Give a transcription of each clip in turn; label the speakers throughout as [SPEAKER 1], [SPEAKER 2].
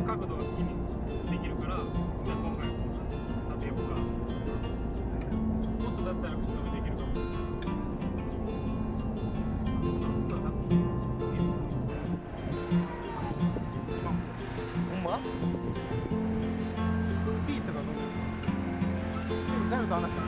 [SPEAKER 1] 角度が好きにできるから、じゃあ今回こう立てようか。もっとだったら後ろでできるかもしれない。
[SPEAKER 2] ほんま？
[SPEAKER 1] ピースがどうですか？でも全部と話したね。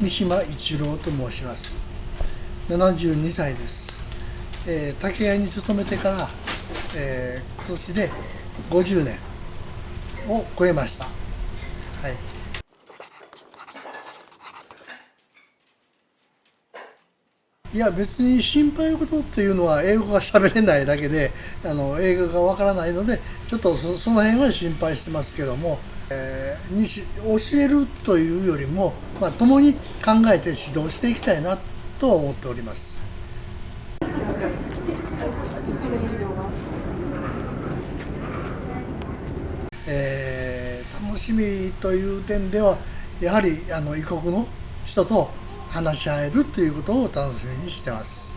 [SPEAKER 3] 三島一郎と申します。72歳です。竹屋に勤めてから、今年で50年を超えました。はい。いや別に心配事というのは英語が喋れないだけで英語がわからないのでちょっとその辺は心配してますけども、教えるというよりも、共に考えて指導していきたいなと思っております。楽しみという点ではやはり異国の人と話し合えるということを楽しみにしてます。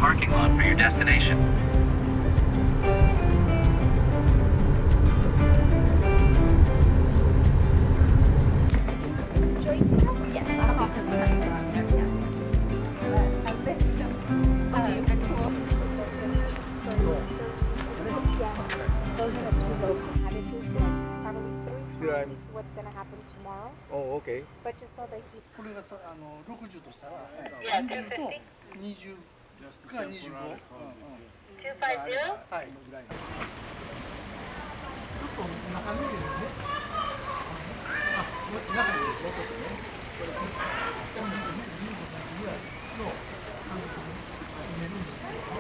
[SPEAKER 4] parking lot for your destination.
[SPEAKER 5] Yes, I'll have to put it on there, yeah. A list of the tools. Yeah, those are the two local. This is like probably 3 times what's going to happen tomorrow.
[SPEAKER 2] Oh, okay.
[SPEAKER 5] But just so that he
[SPEAKER 3] これがさ60としたら30と20か25、はい。ちょっと中身入れるね。中に入れるね。これ25ぐらいの感じで入れるんですけど。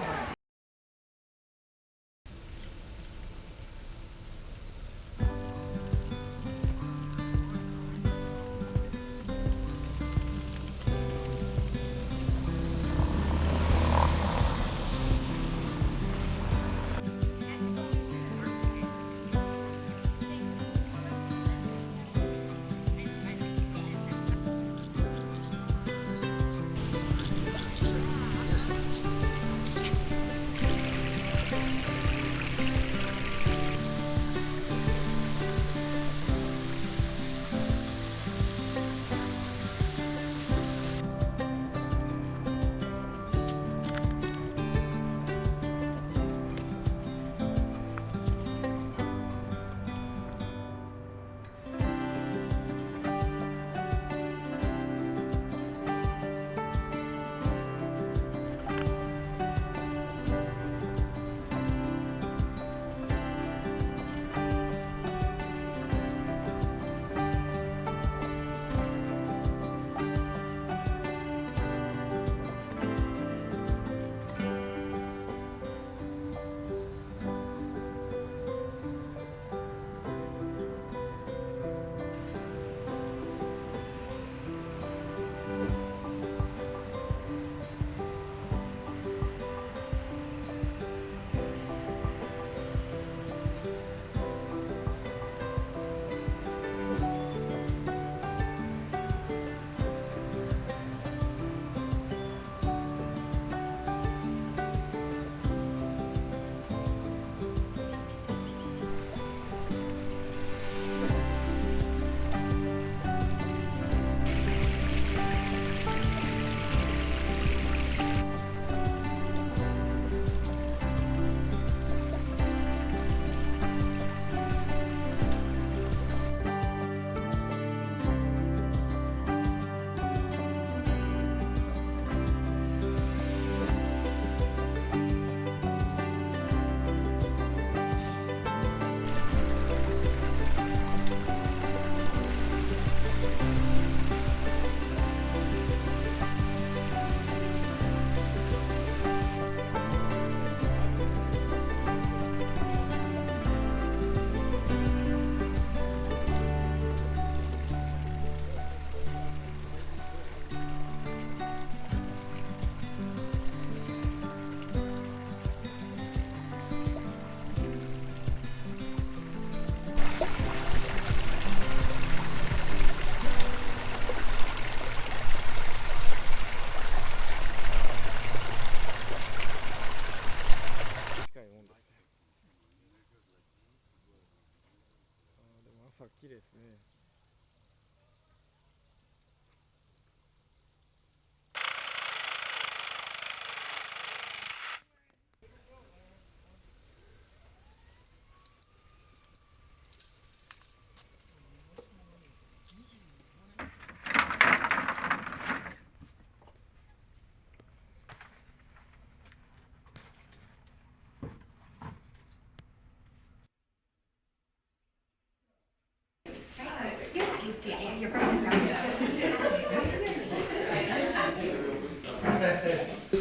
[SPEAKER 2] 朝綺麗ですね。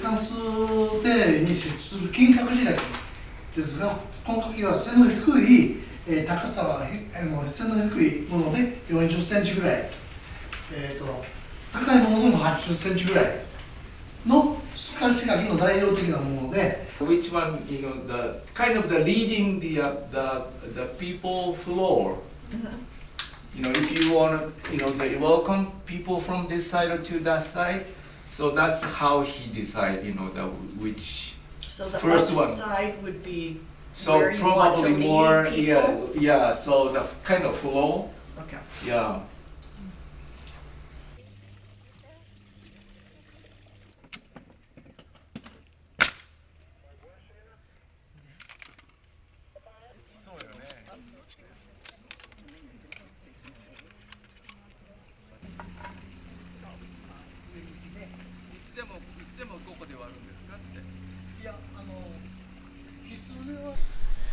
[SPEAKER 3] 関数丁寧に設置する金閣寺垣ですが、この時は背の低い、高さは背の低いもので40センチぐらい、高いものでも80センチぐらいの透かし垣の代表的なもので。
[SPEAKER 6] Which one, the kind of the leading the people floor. If you want to, they welcome people from this side or to that side. So that's how he decide, you know, the which.
[SPEAKER 4] So the
[SPEAKER 6] First one.
[SPEAKER 4] upside would be
[SPEAKER 6] So
[SPEAKER 4] where you want to
[SPEAKER 6] probably
[SPEAKER 4] lead
[SPEAKER 6] more,
[SPEAKER 4] people?
[SPEAKER 6] yeah. So the kind of flow,
[SPEAKER 4] Okay.
[SPEAKER 6] yeah.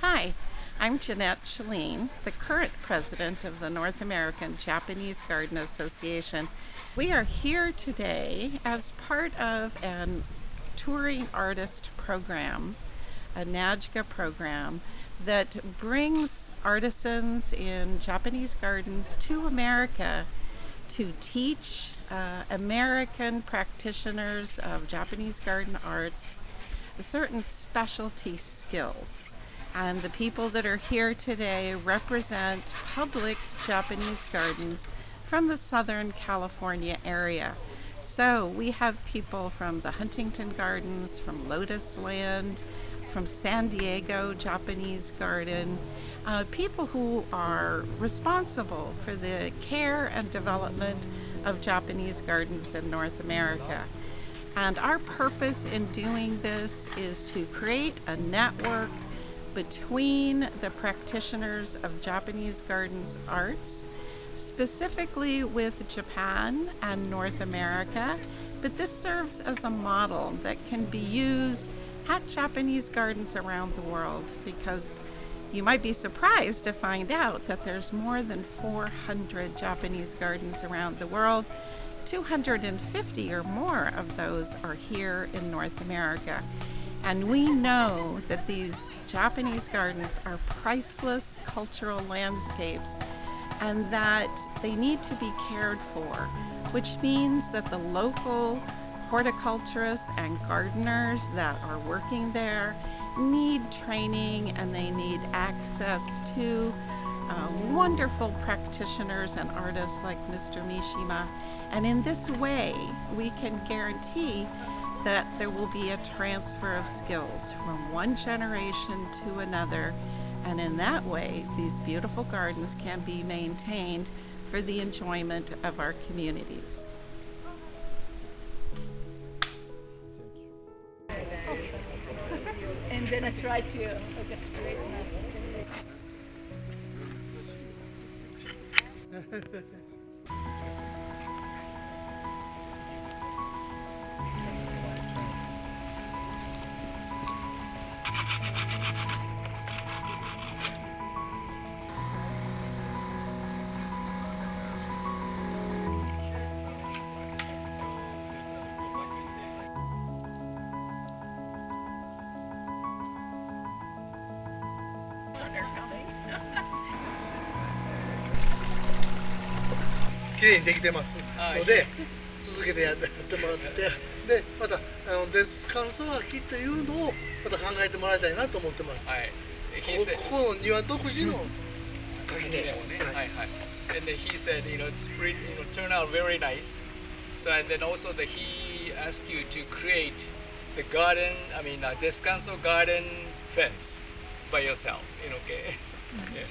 [SPEAKER 7] Hi, I'm Jeanette Chalene, the current president of the North American Japanese Garden Association. We are here today as part of an touring artist program, a NAJGA program that brings artisans in Japanese gardens to America to teach American practitioners of Japanese garden arts certain specialty skills. And the people that are here today represent public Japanese gardens from the Southern California area. So we have people from the Huntington Gardens, from Lotus Land, from San Diego Japanese Garden, people who are responsible for the care and development of Japanese gardens in North America. And our purpose in doing this is to create a network between the practitioners of Japanese gardens arts, specifically with Japan and North America, but this serves as a model that can be used at Japanese gardens around the world, because you might be surprised to find out that there's more than 400 Japanese gardens around the world. 250 or more of those are here in North America. And we know that these Japanese gardens are priceless cultural landscapes and that they need to be cared for, which means that the local horticulturists and gardeners that are working there need training and they need access to wonderful practitioners and artists like Mr. Mishima. And in this way, we can guarantee that there will be a transfer of skills from one generation to another. And in that way, these beautiful gardens can be maintained for the enjoyment of our communities.
[SPEAKER 8] And then I try to straighten up. They're coming.
[SPEAKER 3] 綺麗にできてますので、続けてやってもらって、でまたデス乾燥機というのをまた考えてもらいたいなと思ってます。ここの庭独自の垣根。
[SPEAKER 1] And then he said, it's pretty, turn out very nice. So and then also that he asked you to create the garden, descanso garden fence by yourself. Okay. Yeah.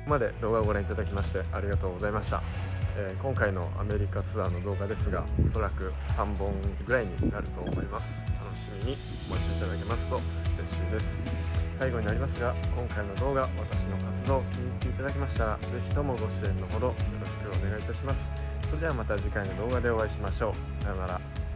[SPEAKER 2] こまで動画をご覧いただきましてありがとうございました。今回のアメリカツアーの動画ですが、おそらく3本ぐらいになると思います。楽しみにお待ちいただけますと嬉しいです。最後になりますが、今回の動画、私の活動を気に入っていただけましたら、ぜひともご支援のほどよろしくお願いいたします。それではまた次回の動画でお会いしましょう。さようなら。